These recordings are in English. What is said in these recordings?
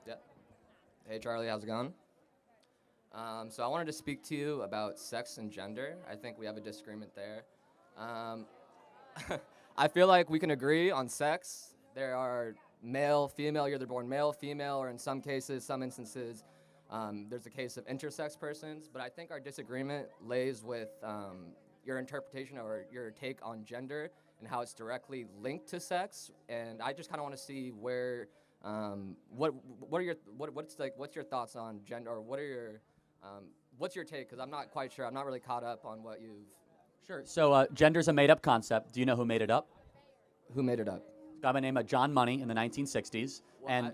Yeah. Hey, Charlie, how's it going? So I wanted to speak to you about sex and gender. I think we have a disagreement there. Um, I feel like we can agree on sex. There are male, female. You're either born male, female, or in some cases, some instances, there's a case of intersex persons. But I think our disagreement lays with your interpretation or your take on gender and how it's directly linked to sex. And I just kind of want to see where, what are your, what's your thoughts on gender, or what's your take? Because I'm not quite sure. I'm not really caught up on what you've. Sure. So gender's a made-up concept. Do you know who made it up? Who made it up? A guy by the name of John Money in the 1960s. Well, and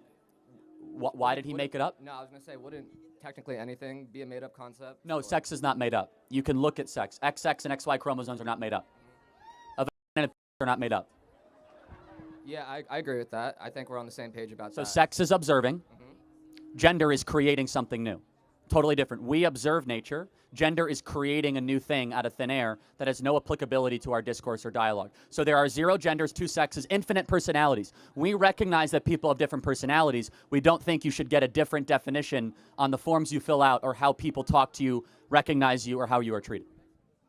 why did he make it up? No, I was gonna say, wouldn't technically anything be a made-up concept? No, Or- sex is not made up. You can look at sex. XX and XY chromosomes are not made up. A vagina are not made up. Yeah, I agree with that. I think we're on the same page about So that. sex is observing. Gender is creating something new. Totally different. We observe nature. Gender is creating a new thing out of thin air that has no applicability to our discourse or dialogue. So there are 0 genders, 2 sexes, infinite personalities. We recognize that people have different personalities. We don't think you should get a different definition on the forms you fill out or how people talk to you, recognize you, or how you are treated.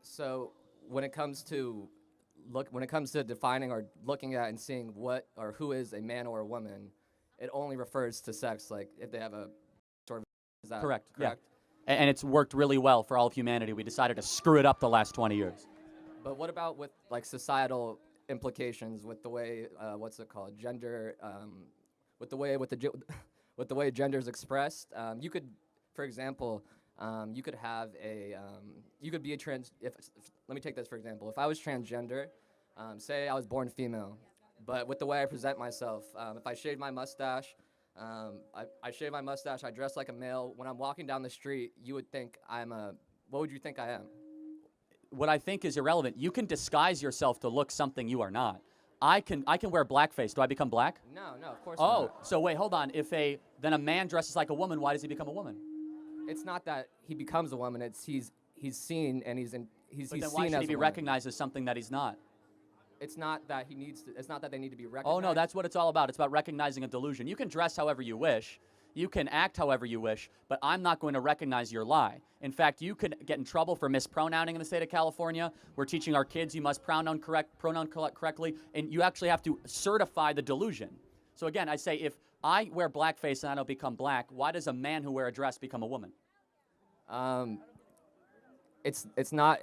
So when it comes to defining or looking at and seeing what or who is a man or a woman, it only refers to sex. Like if they have a sort of. Is that Correct. correct? Yeah. And it's worked really well for all of humanity. We decided to screw it up the last 20 years. But what about with like societal implications with the way what's it called, gender, with the way with the way gender is expressed? You could, for example, you could have a you could be a trans. If let me take this for example. If I was transgender, say I was born female, but with the way I present myself, if I shave my mustache. I shave my mustache. I dress like a male. When I'm walking down the street, you would think I'm a. What would you think I am? What I think is irrelevant. You can disguise yourself to look something you are not. I can wear blackface. Do I become black? No, of course Oh, not. so wait, hold on. Then a man dresses like a woman, why does he become a woman? It's not that he becomes a woman. It's he's seen and he's But he's then seen why should as he be a woman. recognized as something that he's not? It's not that he needs to. It's not that they need to be recognized. Oh no, that's what it's all about. It's about recognizing a delusion. You can dress however you wish. You can act however you wish, but I'm not going to recognize your lie. In fact, you could get in trouble for mispronouncing in the state of California. We're teaching our kids you must pronoun correctly, and you actually have to certify the delusion. So again, I say if I wear blackface and I don't become black, why does a man who wear a dress become a woman? It's not.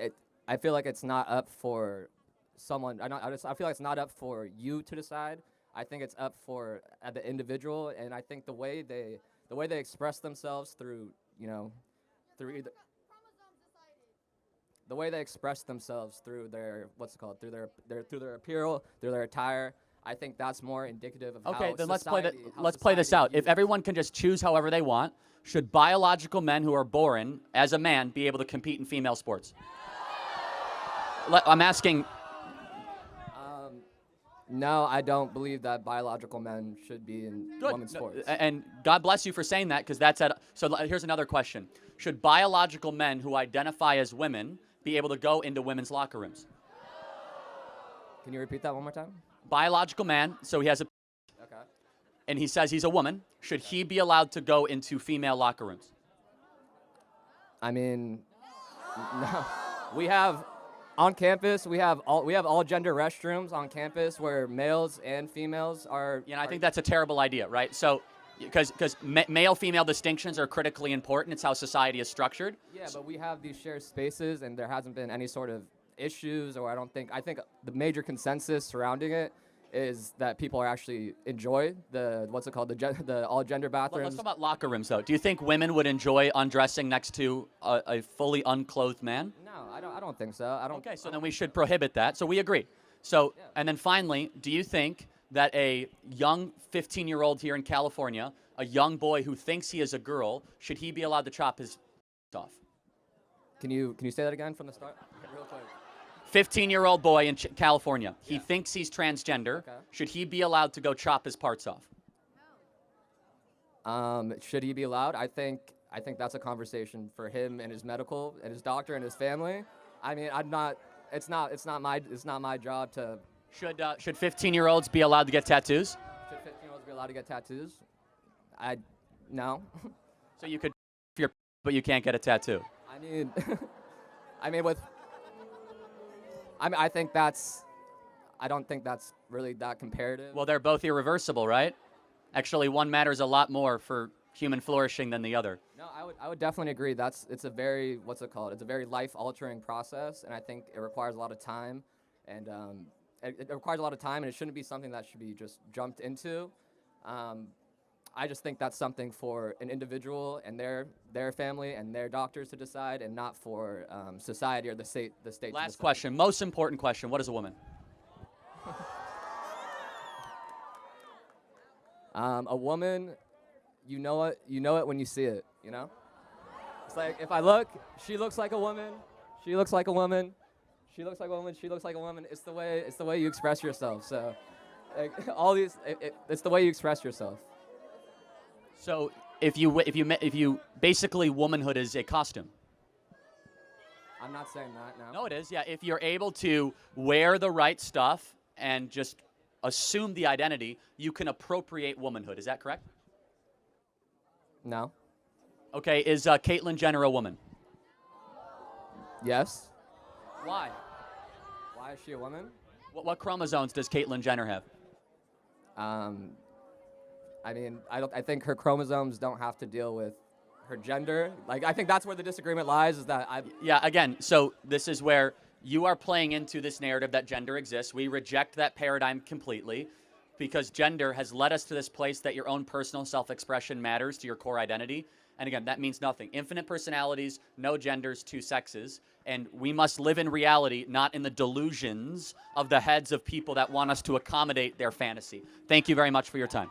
I feel like it's not up for someone. I feel like it's not up for you to decide. I think it's up for the individual, and I think the way they express themselves through through either the way they express themselves through their through their apparel, through their attire. I think that's more indicative of Okay, how then society, let's play this out. If views- everyone can just choose however they want, should biological men who are born as a man be able to compete in female sports? I'm asking. No, I don't believe that biological men should be in Good. women's No, sports. and God bless you for saying that, because that's at. So here's another question: should biological men who identify as women be able to go into women's locker rooms? Can you repeat that one more time? Biological man, so he has a, Okay. and he says he's a woman. Should he be allowed to go into female locker rooms? I mean, no. We have on campus. We have all gender restrooms on campus where males and females are. I think that's a terrible idea, right? So, because male-female distinctions are critically important. It's how society is structured. Yeah, but we have these shared spaces, and there hasn't been any sort of issues, or I think the major consensus surrounding it is that people are actually enjoy the the all gender bathrooms. Let's talk about locker rooms, though. Do you think women would enjoy undressing next to a fully unclothed man? No, I don't think so. I don't. Okay, so then we should prohibit that. So we agree. So, Yeah. and then finally, do you think that a young 15-year-old here in California, a young boy who thinks he is a girl, should he be allowed to chop his off? Can you say that again from the start? Real quick. 15-year-old boy in California. He Yeah. thinks he's transgender. Okay. Should he be allowed to go chop his parts off? Should he be allowed? I think that's a conversation for him and his medical and his doctor and his family. I mean, I'm not. It's not my job to. Should 15-year-olds be allowed to get tattoos? Should 15-year-olds be allowed to get tattoos? No. So you could, but you can't get a tattoo. I mean, I mean, with, I think that's, I don't think that's really that comparative. Well, they're both irreversible, right? Actually, one matters a lot more for human flourishing than the other. No, I would definitely agree. It's a very, what's it called? It's a very life-altering process, and I think it requires a lot of time, and it requires a lot of time, and it shouldn't be something that should be just jumped into. I just think that's something for an individual and their family and their doctors to decide, and not for society or the state. Last question, most important question: what is a woman? A woman, you know it when you see it. You know, it's like if I look, she looks like a woman. She looks like a woman. She looks like a woman. She looks like a woman. It's the way you express yourself. So, like, all these, it's the way you express yourself. So if you basically womanhood is a costume. I'm not saying that. No. No, it is. Yeah, if you're able to wear the right stuff and just assume the identity, you can appropriate womanhood. Is that correct? No. Okay, is Caitlyn Jenner a woman? Yes. Why? Why is she a woman? What chromosomes does Caitlyn Jenner have? I mean, I think her chromosomes don't have to deal with her gender. Like, I think that's where the disagreement lies, is that Yeah, again, so this is where you are playing into this narrative that gender exists. We reject that paradigm completely because gender has led us to this place that your own personal self-expression matters to your core identity. And again, that means nothing. Infinite personalities, no genders, two sexes. And we must live in reality, not in the delusions of the heads of people that want us to accommodate their fantasy. Thank you very much for your time.